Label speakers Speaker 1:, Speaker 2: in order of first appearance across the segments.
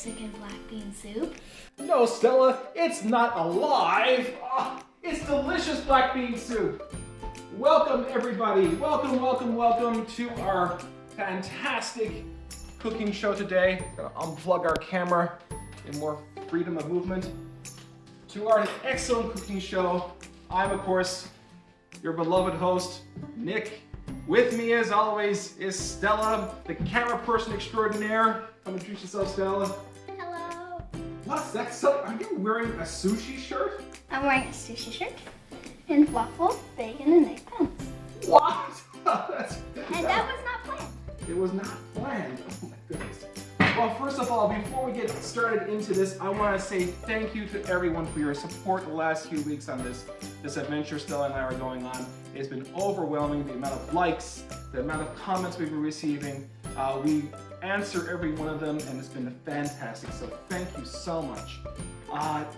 Speaker 1: Mexican black bean soup.
Speaker 2: No, Stella, it's not alive. It's delicious black bean soup. Welcome, everybody. Welcome to our fantastic cooking show today. We're gonna unplug our camera in more freedom of movement. To our excellent cooking show. I'm, of course, your beloved host, Nick. With me, as always, is Stella, the camera person extraordinaire. Come introduce yourself, Stella.
Speaker 1: Hello.
Speaker 2: What's that? So, are you wearing a sushi shirt?
Speaker 1: I'm wearing a sushi shirt and waffle, bacon, and eggplants.
Speaker 2: What?
Speaker 1: And that was not planned.
Speaker 2: It was not planned. Oh my goodness. Well, first of all, before we get started into this, I want to say thank you to everyone for your support the last few weeks on this adventure Stella and I are going on. It's been overwhelming, the amount of likes, the amount of comments we've been receiving. We answer every one of them, and it's been fantastic, so thank you so much.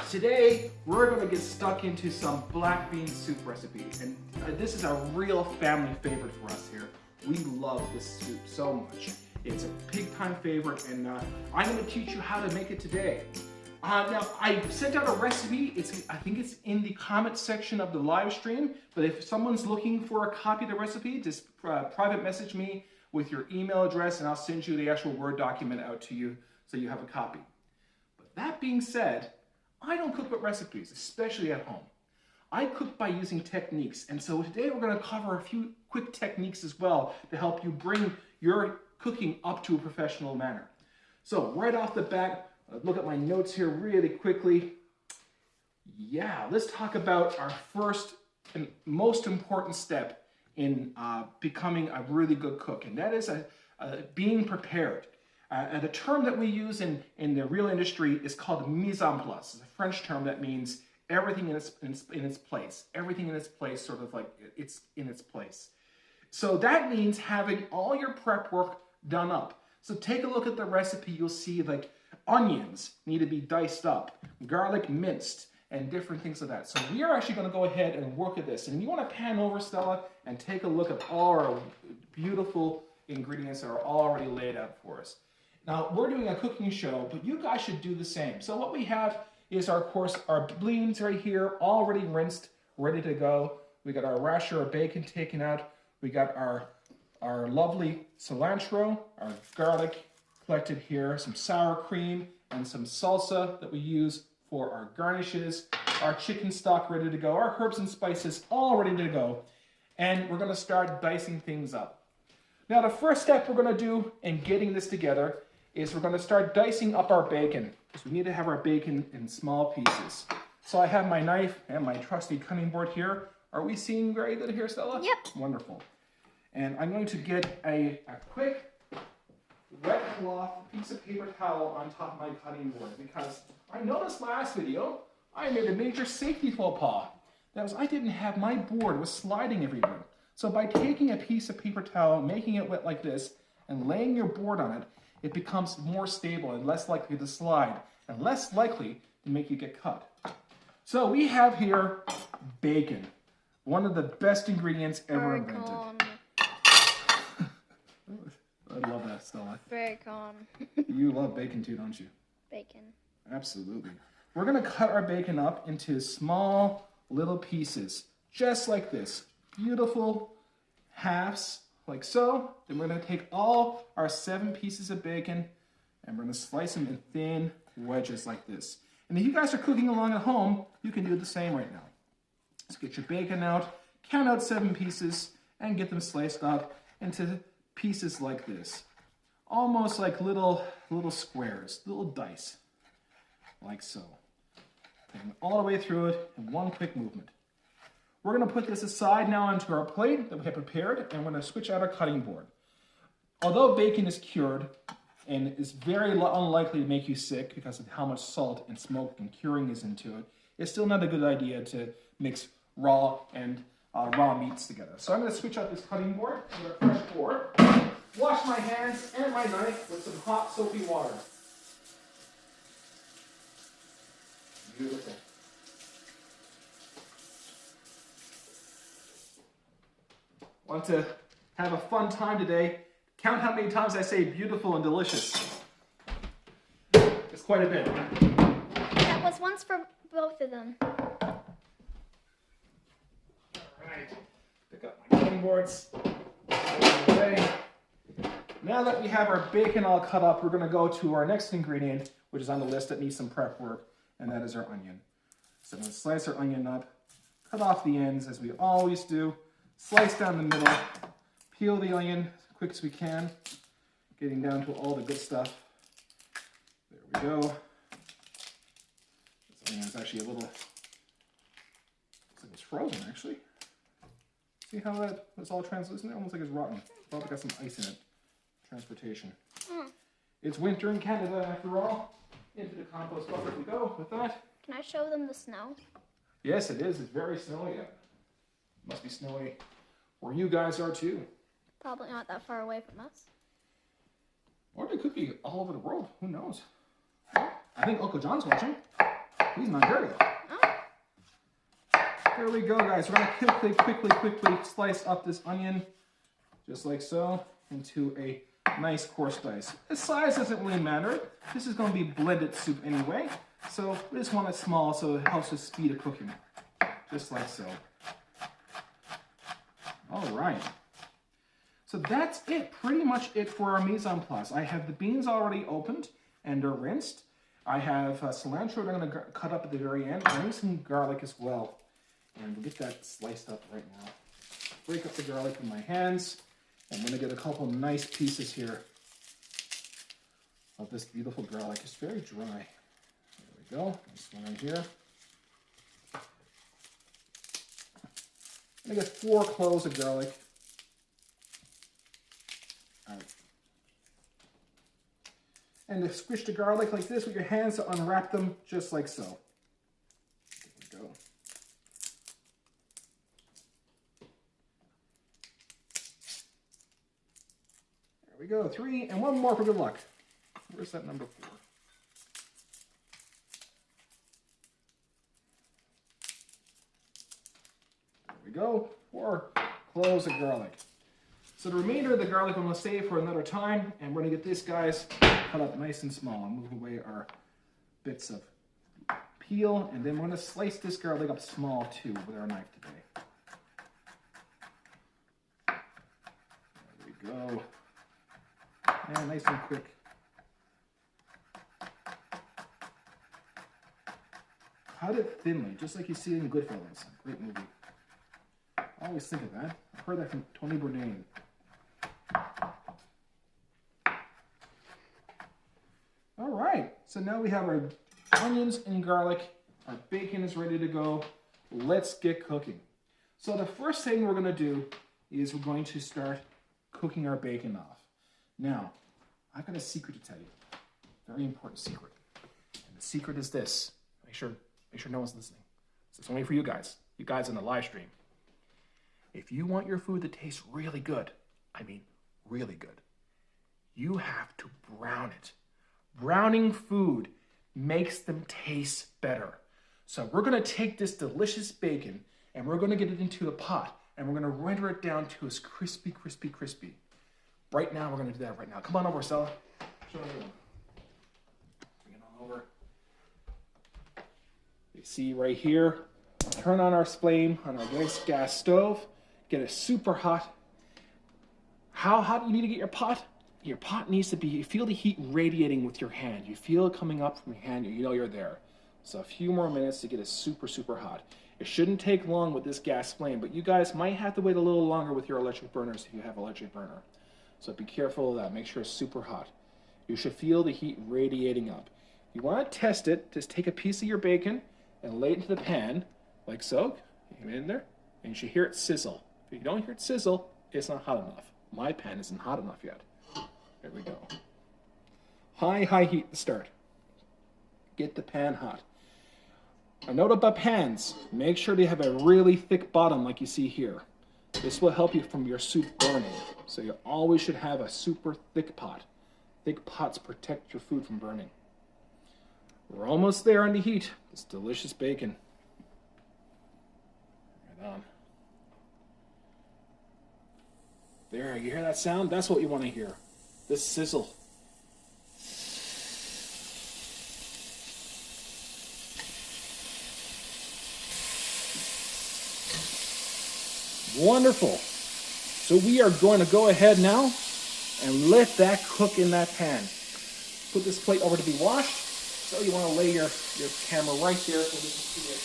Speaker 2: Today, we're going to get stuck into some black bean soup recipe, and this is a real family favorite for us here. We love this soup so much. It's a big time favorite, and I'm going to teach you how to make it today. Now, I sent out a recipe. I think it's in the comment section of the live stream, but if someone's looking for a copy of the recipe, just private message me with your email address, and I'll send you the actual Word document out to you so you have a copy. But that being said, I don't cook with recipes, especially at home. I cook by using techniques, and so today we're going to cover a few quick techniques as well to help you bring your cooking up to a professional manner. So right off the bat, look at my notes here really quickly. Yeah, let's talk about our first and most important step in becoming a really good cook, and that is being prepared. And the term that we use in the real industry is called mise en place. It's a French term that means everything in its place. Everything in its place, sort of like it's in its place. So that means having all your prep work done up. So take a look at the recipe. You'll see like onions need to be diced up, garlic minced, and different things like that. So we are actually going to go ahead and work at this. And you want to pan over, Stella, and take a look at all our beautiful ingredients that are already laid out for us. Now, we're doing a cooking show, but you guys should do the same. So what we have is, of course, our beans right here, already rinsed, ready to go. We got our rasher of bacon taken out. We got our lovely cilantro, our garlic collected here, some sour cream, and some salsa that we use for our garnishes, our chicken stock ready to go, our herbs and spices all ready to go, and we're going to start dicing things up. Now, the first step we're going to do in getting this together is we're going to start dicing up our bacon, because we need to have our bacon in small pieces. So I have my knife and my trusty cutting board here. Are we seeing very good here, Stella?
Speaker 1: Yep.
Speaker 2: Wonderful. And I'm going to get a quick wet cloth piece of paper towel on top of my cutting board, because I noticed last video I made a major safety faux pas. That was, I didn't have my board was sliding everywhere. So by taking a piece of paper towel, making it wet like this, and laying your board on it, it becomes more stable and less likely to slide, and less likely to make you get cut. So we have here bacon, one of the best ingredients ever invented. I love that, Stella.
Speaker 1: Bacon.
Speaker 2: You love bacon too, don't you?
Speaker 1: Bacon.
Speaker 2: Absolutely. We're going to cut our bacon up into small little pieces, just like this. Beautiful halves, like so. Then we're going to take all our 7 pieces of bacon and we're going to slice them in thin wedges like this. And if you guys are cooking along at home, you can do the same right now. Let's get your bacon out, count out 7 pieces, and get them sliced up into pieces like this. Almost like little squares, little dice, like so. Take them all the way through it in one quick movement. We're going to put this aside now onto our plate that we have prepared, and we're going to switch out our cutting board. Although bacon is cured and is very unlikely to make you sick because of how much salt and smoke and curing is into it, it's still not a good idea to mix raw and raw meats together. So I'm going to switch out this cutting board to a fresh board. Wash my hands and my knife with some hot soapy water. Beautiful. Want to have a fun time today? Count how many times I say beautiful and delicious. Just quite a bit.
Speaker 1: That was once for both of them.
Speaker 2: All right. Pick up my cutting boards. Away. Now that we have our bacon all cut up, we're going to go to our next ingredient, which is on the list that needs some prep work, and that is our onion. So I'm going to slice our onion up, cut off the ends as we always do, slice down the middle, peel the onion as quick as we can, getting down to all the good stuff. There we go. This onion is actually a little, looks like it's frozen actually. See how that was all translucent? Almost like it's rotten. Probably got some ice in it. Transportation. It's winter in Canada after all. Into the compost bucket we go with that.
Speaker 1: Can I show them the snow?
Speaker 2: Yes, it is. It's very snowy. Must be snowy where you guys are too.
Speaker 1: Probably not that far away from us.
Speaker 2: Or it could be all over the world. Who knows? I think Uncle John's watching. He's in Ontario. Oh. There we go, guys. We're going to quickly slice up this onion, just like so, into a nice coarse dice. The size doesn't really matter. This is going to be blended soup anyway, so we just want it small so it helps with speed of cooking, just like so. All right. So that's it, pretty much it for our mise en place. I have the beans already opened and they're rinsed. I have cilantro that I'm going to cut up at the very end. I need some garlic as well, and we'll get that sliced up right now. Break up the garlic in my hands. I'm going to get a couple nice pieces here of this beautiful garlic. It's very dry. There we go. This one right here. I'm going to get 4 cloves of garlic. All right. And to squish the garlic like this with your hands to unwrap them just like so. There we go. There we go, 3, and 1 more for good luck. Where's that number 4? There we go, 4 cloves of garlic. So the remainder of the garlic I'm going to save for another time, and we're going to get this, guys, cut up nice and small and move away our bits of peel, and then we're going to slice this garlic up small too with our knife today. There we go. And nice and quick. Cut it thinly, just like you see in Goodfellas. Great movie. I always think of that. I heard that from Tony Bourdain. All right, so now we have our onions and garlic. Our bacon is ready to go. Let's get cooking. So the first thing we're going to do is we're going to start cooking our bacon off. Now, I've got a secret to tell you. Very important secret. And the secret is this. Make sure no one's listening. This is only for you guys in the live stream. If you want your food to taste really good, I mean really good, you have to brown it. Browning food makes them taste better. So we're going to take this delicious bacon and we're going to get it into a pot and we're going to render it down to as crispy. Right now, we're going to do that right now. Come on over, Stella. Show everyone. Bring it on over. You see right here, turn on our flame on our gas stove. Get it super hot. How hot do you need to get your pot? Your pot needs to be, you feel the heat radiating with your hand. You feel it coming up from your hand, you know you're there. So a few more minutes to get it super hot. It shouldn't take long with this gas flame, but you guys might have to wait a little longer with your electric burners if you have an electric burner. So be careful of that. Make sure it's super hot. You should feel the heat radiating up. You want to test it. Just take a piece of your bacon and lay it into the pan, like so. Get it in there, and you should hear it sizzle. If you don't hear it sizzle, it's not hot enough. My pan isn't hot enough yet. There we go. High heat to start. Get the pan hot. A note about pans. Make sure they have a really thick bottom like you see here. This will help you from your soup burning. So you always should have a super thick pot. Thick pots protect your food from burning. We're almost there on the heat. This delicious bacon. Right on. There, you hear that sound? That's what you want to hear. This sizzle. Wonderful. So we are going to go ahead now and let that cook in that pan. Put this plate over to be washed. So you want to lay your camera right there so we can see it.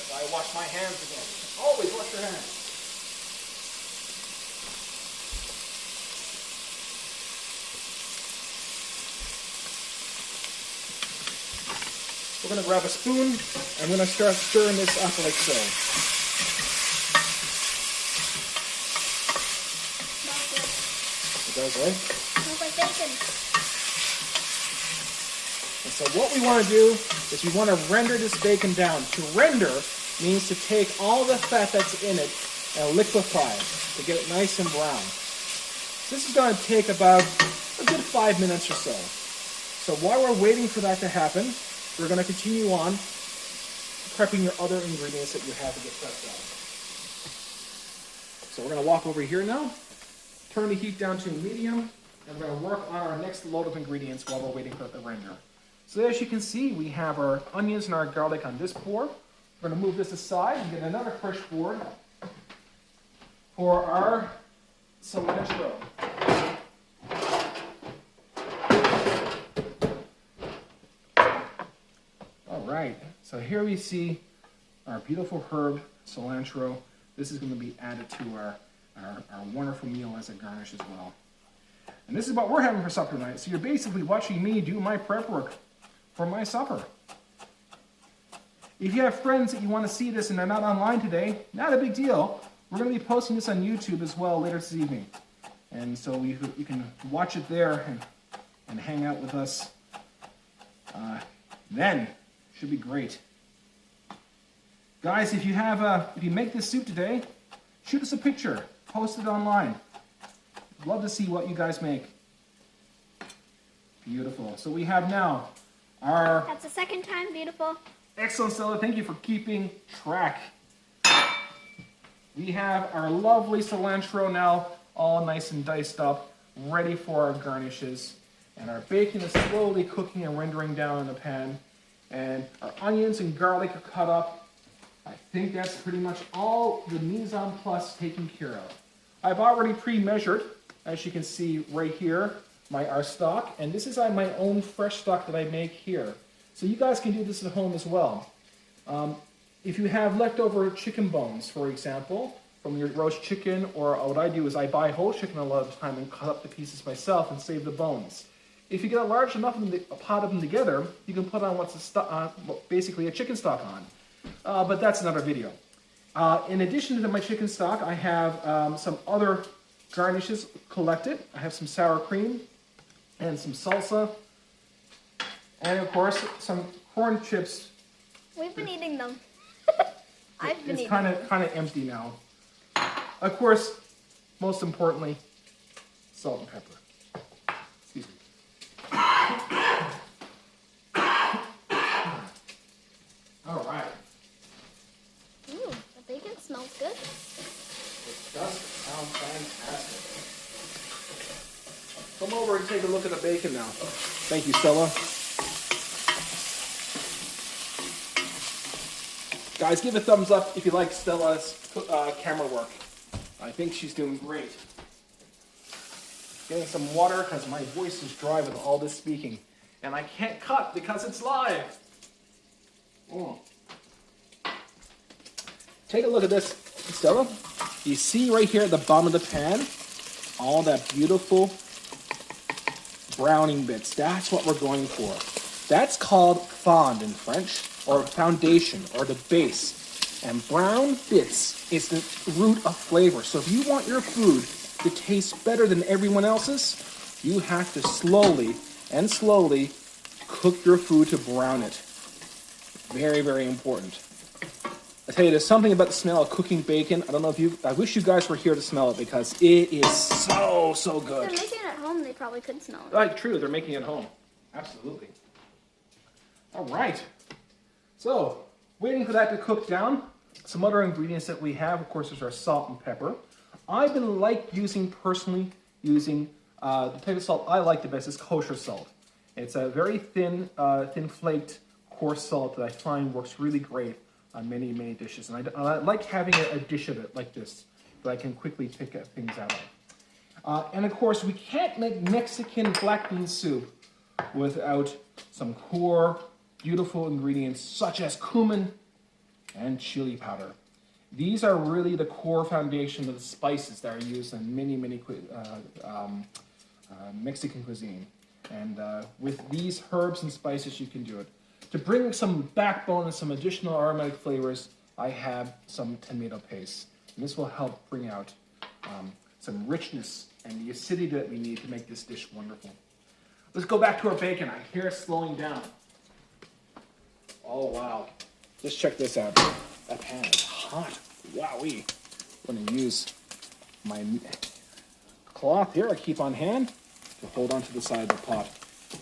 Speaker 2: As I wash my hands again. Always wash your hands. We're going to grab a spoon, and we're going to start stirring this up like so.
Speaker 1: Smells good.
Speaker 2: It does, right?
Speaker 1: Smells like bacon.
Speaker 2: And so what we want to do is we want to render this bacon down. To render means to take all the fat that's in it and liquefy it to get it nice and brown. This is going to take about a good 5 minutes or so. So while we're waiting for that to happen, we're going to continue on prepping your other ingredients that you have to get prepped out. So we're going to walk over here now, turn the heat down to medium, and we're going to work on our next load of ingredients while we're waiting for it to render. So as you can see, we have our onions and our garlic on this board. We're going to move this aside and get another fresh board for our cilantro. Right, so here we see our beautiful herb cilantro. This is going to be added to our wonderful meal as a garnish as well. And this is what we're having for supper tonight. So you're basically watching me do my prep work for my supper. If you have friends that you want to see this and they're not online today, not a big deal. We're going to be posting this on YouTube as well later this evening. And so you can watch it there and hang out with us then. Should be great. Guys, if you make this soup today, shoot us a picture, post it online. Love to see what you guys make. Beautiful. So we have now our...
Speaker 1: That's the second time, beautiful.
Speaker 2: Excellent, Stella. Thank you for keeping track. We have our lovely cilantro now all nice and diced up, ready for our garnishes. And our bacon is slowly cooking and rendering down in the pan. And our onions and garlic are cut up. I think that's pretty much all the mise en place taken care of. I've already pre-measured, as you can see right here, our stock. And this is my own fresh stock that I make here. So you guys can do this at home as well. If you have leftover chicken bones, for example, from your roast chicken, or what I do is I buy whole chicken a lot of the time and cut up the pieces myself and save the bones. If you get a large enough of them, a pot of them together, you can put on basically a chicken stock on. But that's another video. In addition to my chicken stock, I have some other garnishes collected. I have some sour cream and some salsa. And of course, some corn chips.
Speaker 1: We've been eating them. I've been eating
Speaker 2: them. It's kind of empty now. Of course, most importantly, salt and pepper. Excuse me. All right.
Speaker 1: Ooh, the bacon smells good.
Speaker 2: It does sound fantastic. Come over and take a look at the bacon now. Thank you, Stella. Guys, give a thumbs up if you like Stella's camera work. I think she's doing great. Getting some water because my voice is dry with all this speaking. And I can't cut because it's live. Take a look at this, Stella. You see right here at the bottom of the pan, all that beautiful browning bits. That's what we're going for. That's called fond in French, or foundation, or the base. And brown bits is the root of flavor. So if you want your food to taste better than everyone else's, you have to slowly and slowly cook your food to brown it. Very, very important. I tell you, there's something about the smell of cooking bacon. I wish you guys were here to smell it because it is so, so good.
Speaker 1: If they're making it at home, they probably could smell it.
Speaker 2: Right, true, they're making it at home. Absolutely. All right. So, waiting for that to cook down, some other ingredients that we have, of course, is our salt and pepper. I've been personally using the type of salt I like the best is kosher salt. It's a very thin flaked coarse salt that I find works really great on many, many dishes. And I like having a dish of it like this that I can quickly pick things out of. And of course, we can't make Mexican black bean soup without some core, beautiful ingredients such as cumin and chili powder. These are really the core foundation of the spices that are used in many, many Mexican cuisine. And with these herbs and spices, you can do it. To bring some backbone and some additional aromatic flavors, I have some tomato paste. And this will help bring out some richness and the acidity that we need to make this dish wonderful. Let's go back to our bacon. I hear it slowing down. Oh, wow. Just check this out. That pan is hot. Wowee. I'm going to use my cloth here I keep on hand to hold onto the side of the pot.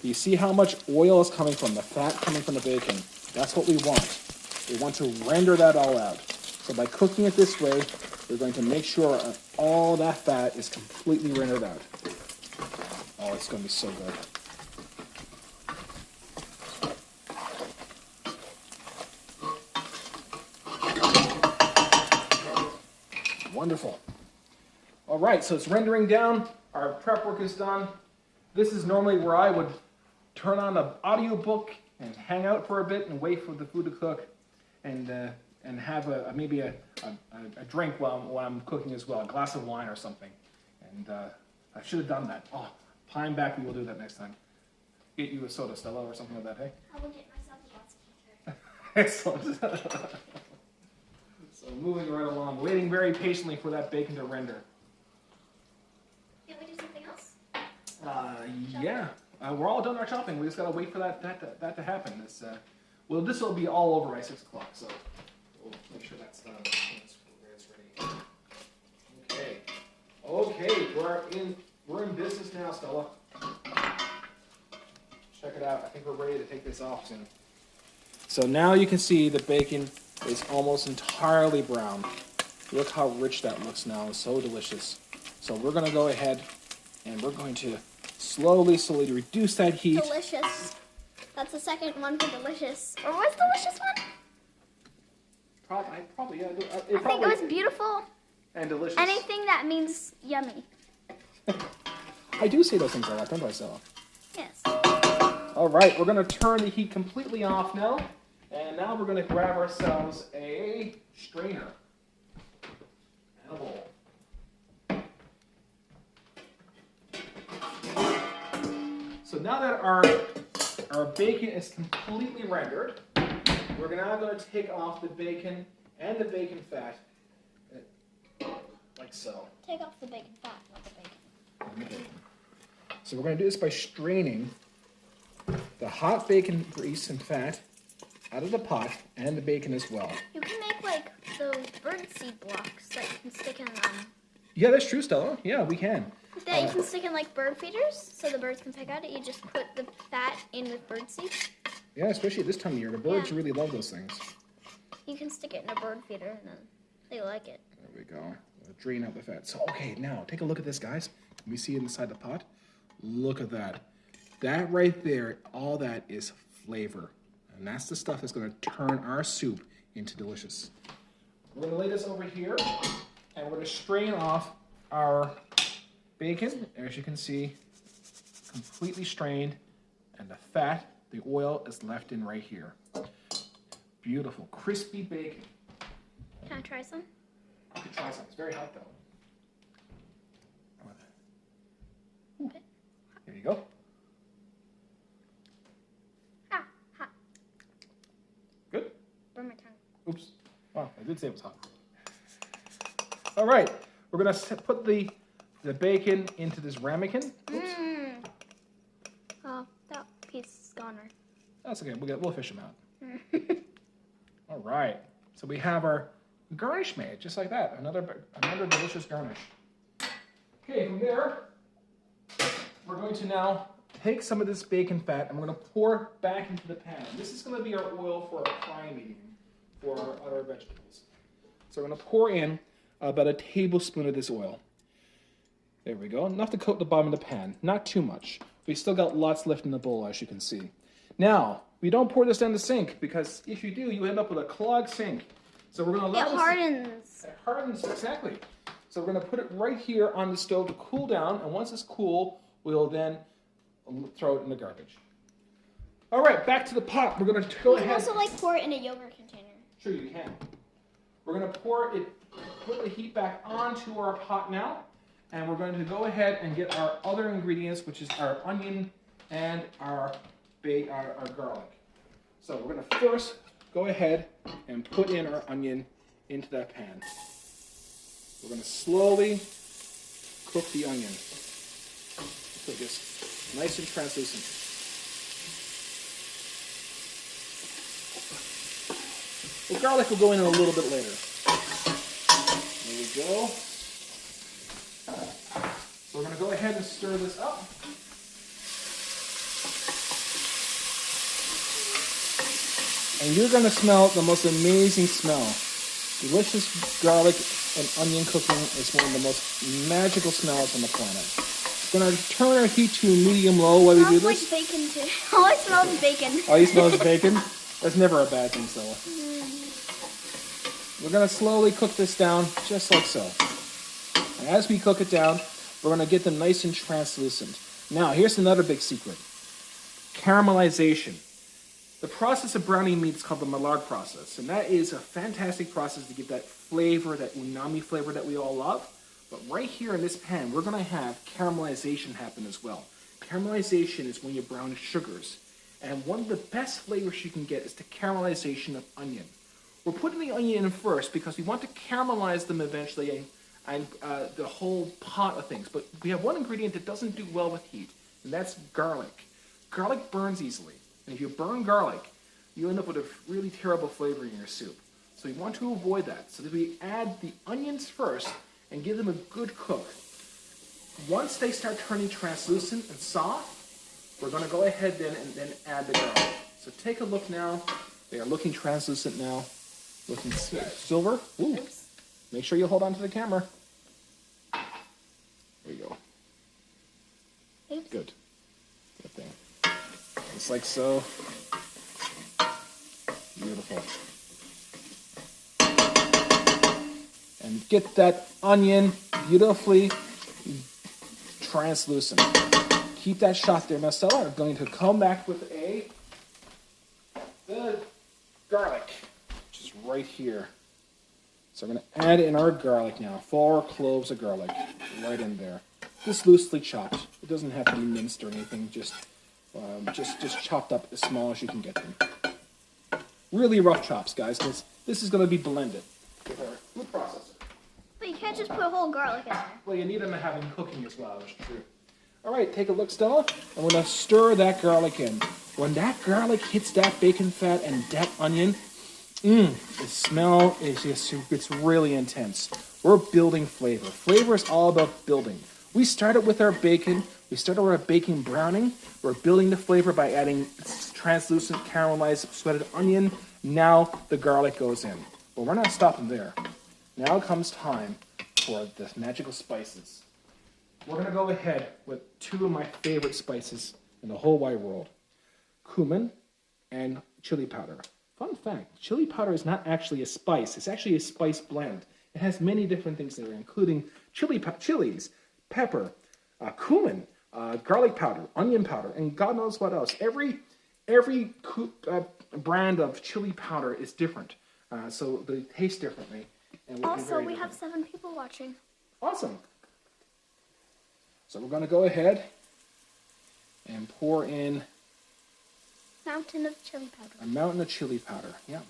Speaker 2: You see how much oil is coming from, the fat coming from the bacon. That's what we want. We want to render that all out. So by cooking it this way, we're going to make sure all that fat is completely rendered out. Oh, it's going to be so good. Wonderful. All right, so it's rendering down. Our prep work is done. This is normally where I would turn on an audiobook and hang out for a bit and wait for the food to cook, and have maybe a drink while I'm cooking as well, a glass of wine or something. And I should have done that. Oh, time back. We will do that next time. Get you a soda, Stella, or something like that. Hey.
Speaker 1: I will get myself a glass of water.
Speaker 2: Excellent. So moving right along, waiting very patiently for that bacon to render.
Speaker 1: Can we do something else?
Speaker 2: Yeah. We're all done our chopping. We just gotta wait for that to happen. This will be all over by 6 o'clock. So we'll make sure that's done. It's ready. Okay. We're in business now, Stella. Check it out. I think we're ready to take this off soon. So now you can see the bacon is almost entirely brown. Look how rich that looks now. It's so delicious. So we're going to go ahead and we're going to slowly reduce that heat.
Speaker 1: Delicious. That's the second one for delicious. Or what's delicious one?
Speaker 2: Probably, yeah.
Speaker 1: I think it was beautiful.
Speaker 2: And delicious.
Speaker 1: Anything that means yummy.
Speaker 2: I do say those things a lot, don't I, Stella?
Speaker 1: Yes.
Speaker 2: All right, we're going to turn the heat completely off now. And now we're going to grab ourselves a strainer and a bowl. So now that our bacon is completely rendered, we're now going to take off the bacon and the bacon fat, like so.
Speaker 1: Take off the bacon fat, not the bacon.
Speaker 2: So we're going to do this by straining the hot bacon grease and fat out of the pot, and the bacon as well.
Speaker 1: You can make like those birdseed blocks that you can stick in
Speaker 2: Yeah, that's true, Stella. Yeah, we can.
Speaker 1: that you can stick in like bird feeders so the birds can pick at it. You just put the fat in with birdseed.
Speaker 2: Yeah, especially at this time of year. The birds really love those things.
Speaker 1: You can stick it in a bird feeder and then they like it.
Speaker 2: There we go. We'll drain out the fat. So, okay, now take a look at this, guys. Can we see it inside the pot? Look at that. That right there, all that is flavor. And that's the stuff that's going to turn our soup into delicious. We're going to lay this over here, and we're going to strain off our bacon. As you can see, completely strained, and the fat, the oil is left in right here. Beautiful, crispy bacon.
Speaker 1: Can I try some?
Speaker 2: You can try some. It's very hot, though.
Speaker 1: Okay.
Speaker 2: There you go. Good?
Speaker 1: Burn my tongue.
Speaker 2: Oops. Wow, I did say it was hot. All right, we're going to put the bacon into this ramekin. Oops.
Speaker 1: Oh, that piece is gone.
Speaker 2: That's okay. We'll fish them out. All right. So we have our garnish made, just like that. Another delicious garnish. Okay, from there, we're going to now take some of this bacon fat and we're going to pour back into the pan. This is going to be our oil for our frying medium for our other vegetables. So we're going to pour in about a tablespoon of this oil. There we go. Enough to coat the bottom of the pan. Not too much. We still got lots left in the bowl, as you can see. Now, we don't pour this down the sink because if you do, you end up with a clogged sink. So we're going to
Speaker 1: It
Speaker 2: allow
Speaker 1: hardens.
Speaker 2: It hardens, exactly. So we're going to put it right here on the stove to cool down, and once it's cool, we'll then throw it in the garbage. All right, back to the pot. We're going to go ahead.
Speaker 1: You can also like pour it in a yogurt container.
Speaker 2: Sure, you can. We're going to pour it, put the heat back onto our pot now, and we're going to go ahead and get our other ingredients, which is our onion and our garlic. So we're going to first go ahead and put in our onion into that pan. We're going to slowly cook the onion so it's nice and translucent. The garlic will go in a little bit later. There we go. So we're going to go ahead and stir this up. And you're going to smell the most amazing smell. Delicious garlic and onion cooking is one of the most magical smells on the planet. We're going to turn our heat to medium-low while we do this.
Speaker 1: Smells like bacon too. All I smell is bacon.
Speaker 2: All you smell is bacon? That's never a bad thing, Stella. We're going to slowly cook this down just like so. And as we cook it down, we're going to get them nice and translucent. Now, here's another big secret. Caramelization. The process of browning meat is called the Maillard process, and that is a fantastic process to get that flavor, that umami flavor that we all love. But right here in this pan, we're going to have caramelization happen as well. Caramelization is when you brown sugars, and one of the best flavors you can get is the caramelization of onion. We're putting the onion in first because we want to caramelize them eventually and the whole pot of things. But we have one ingredient that doesn't do well with heat, and that's garlic. Garlic burns easily. And if you burn garlic, you end up with a really terrible flavor in your soup. So we want to avoid that. So that we add the onions first and give them a good cook. Once they start turning translucent and soft, we're going to go ahead then and then add the garlic. So take a look now. They are looking translucent now. Looking silver. Ooh. Make sure you hold on to the camera. There you go.
Speaker 1: Oops.
Speaker 2: Good. Good thing. Just like so. Beautiful. And get that onion beautifully translucent. Keep that shot there, Marcella. I'm going to come back with the garlic, which is right here. So I'm going to add in our garlic now. 4 cloves of garlic right in there. Just loosely chopped. It doesn't have to be minced or anything. Just chopped up as small as you can get them. Really rough chops, guys, because this is going to be blended with our food processor.
Speaker 1: But you can't just put whole garlic in there.
Speaker 2: Well, you need them to have them cooking as well, that's true. All right, take a look, Stella. I'm going to stir that garlic in. When that garlic hits that bacon fat and that onion, the smell is just, it's really intense. We're building flavor. Flavor is all about building. We started with our bacon. We started with our bacon browning. We're building the flavor by adding translucent caramelized sweated onion. Now the garlic goes in. But we're not stopping there. Now comes time for the magical spices. We're going to go ahead with 2 of my favorite spices in the whole wide world. Cumin and chili powder. Fun fact, chili powder is not actually a spice. It's actually a spice blend. It has many different things there, including chilies, pepper, cumin, garlic powder, onion powder, and God knows what else. Every brand of chili powder is different, so they taste differently. And
Speaker 1: Also, we have 7 people watching.
Speaker 2: Awesome. So we're going to go ahead and pour in
Speaker 1: Mountain of chili powder.
Speaker 2: a mountain of chili powder. Yeah.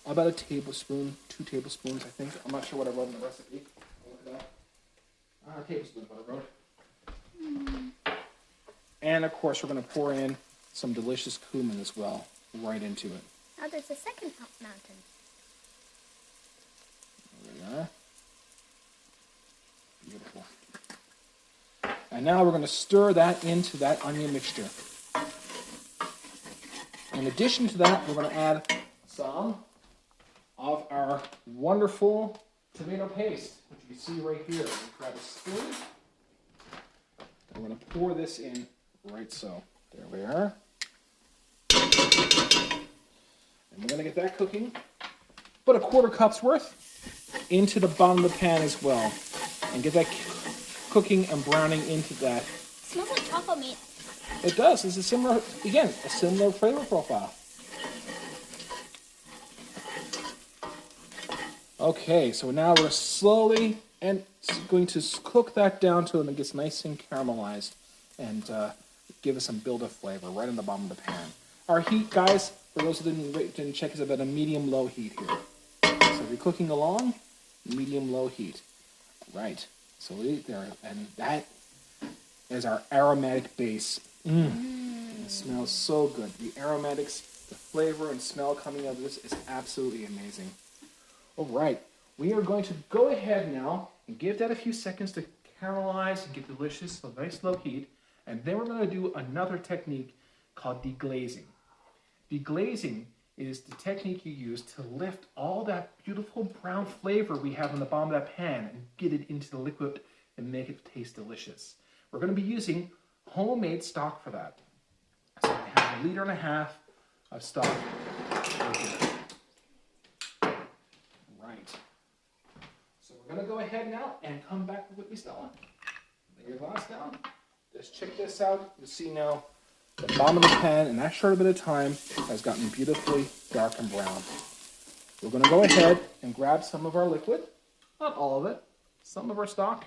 Speaker 2: About a tablespoon, 2 tablespoons, I think. I'm not sure what I wrote in the recipe. Look at that. A tablespoon is what I wrote. And of course, we're going to pour in some delicious cumin as well, right into it.
Speaker 1: Now there's a second mountain.
Speaker 2: There we are. Beautiful. And now we're going to stir that into that onion mixture. In addition to that, we're going to add some of our wonderful tomato paste, which you can see right here. We'll grab a spoon. And we're going to pour this in right so. There we are. And we're going to get that cooking. Put a 1/4 cup's worth into the bottom of the pan as well. And get that cooking and browning into that.
Speaker 1: It smells like taco meat.
Speaker 2: It does. It's a similar, again, a similar flavor profile. Okay, so now we're slowly and going to cook that down till it gets nice and caramelized and give us some build of flavor right in the bottom of the pan. Our heat, guys, for those who didn't check, is about a medium-low heat here. So if you're cooking along, medium-low heat. Right. So there, and that is our aromatic base. It smells so good. The aromatics, the flavor and smell coming out of this is absolutely amazing. All right, we are going to go ahead now and give that a few seconds to caramelize and get delicious, a nice low heat. And then we're going to do another technique called deglazing. Deglazing is the technique you use to lift all that beautiful brown flavor we have on the bottom of that pan and get it into the liquid and make it taste delicious. We're going to be using homemade stock for that. So I have 1.5 liters of stock right here. Right. So we're going to go ahead now and come back with me, Stella. Lay your glass down. Just check this out. You'll see now the bottom of the pan in that short bit of time has gotten beautifully dark and brown. We're going to go ahead and grab some of our liquid, not all of it, some of our stock,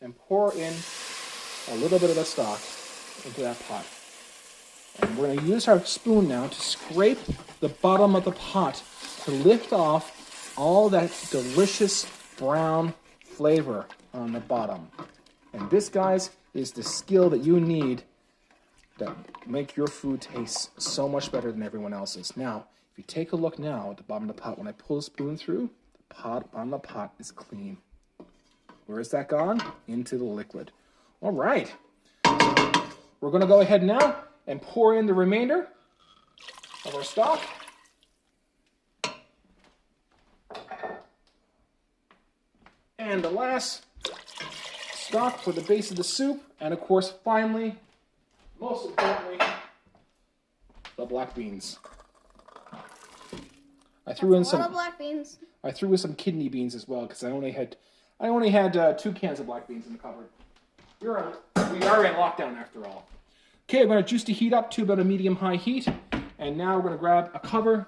Speaker 2: and pour in a little bit of the stock into that pot. And we're going to use our spoon now to scrape the bottom of the pot to lift off all that delicious brown flavor on the bottom. And this, guys, is the skill that you need to make your food taste so much better than everyone else's. Now, if you take a look now at the bottom of the pot, when I pull the spoon through, the bottom of the pot is clean. Where is that gone? Into the liquid. All right. We're going to go ahead now and pour in the remainder of our stock. And the last stock for the base of the soup. And of course, finally, most importantly, the black beans. I threw in some
Speaker 1: black beans.
Speaker 2: I threw in some kidney beans as well because I only had 2 cans of black beans in the cupboard. We are in lockdown after all. Okay, I'm going to juice the heat up to about a medium-high heat, and now we're going to grab a cover,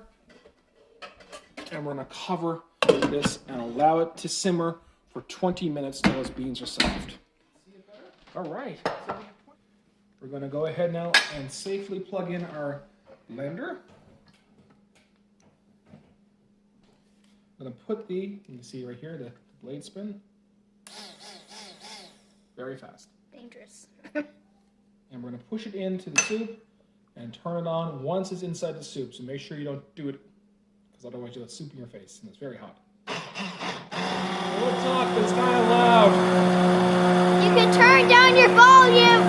Speaker 2: and we're going to cover this and allow it to simmer for 20 minutes till those beans are soft. All right. We're going to go ahead now and safely plug in our blender. I'm going to put you can see right here, the blade spin. Very fast.
Speaker 1: Dangerous.
Speaker 2: And we're going to push it into the soup and turn it on once it's inside the soup. So make sure you don't do it, because otherwise you'll have soup in your face, and it's very hot. What's up? It's kind of loud.
Speaker 1: You can turn down your volume.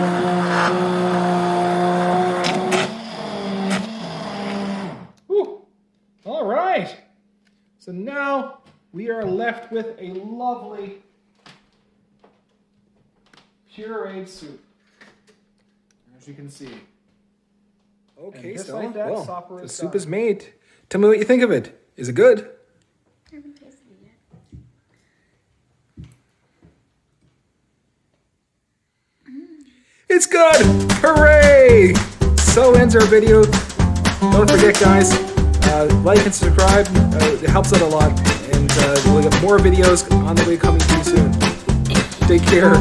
Speaker 2: Whew. All right. So now we are left with a lovely pureed soup, as you can see.
Speaker 3: Okay,
Speaker 2: just
Speaker 3: Stella.
Speaker 2: like that,
Speaker 3: Well,
Speaker 2: supper
Speaker 3: the
Speaker 2: is
Speaker 3: soup
Speaker 2: done.
Speaker 3: is made. Tell me what you think of it. Is it good?
Speaker 1: I haven't tasted it yet.
Speaker 3: It's good! Hooray! So ends our video. Don't forget, guys, like and subscribe. It helps out a lot. And we'll get more videos on the way coming to you soon. Take care.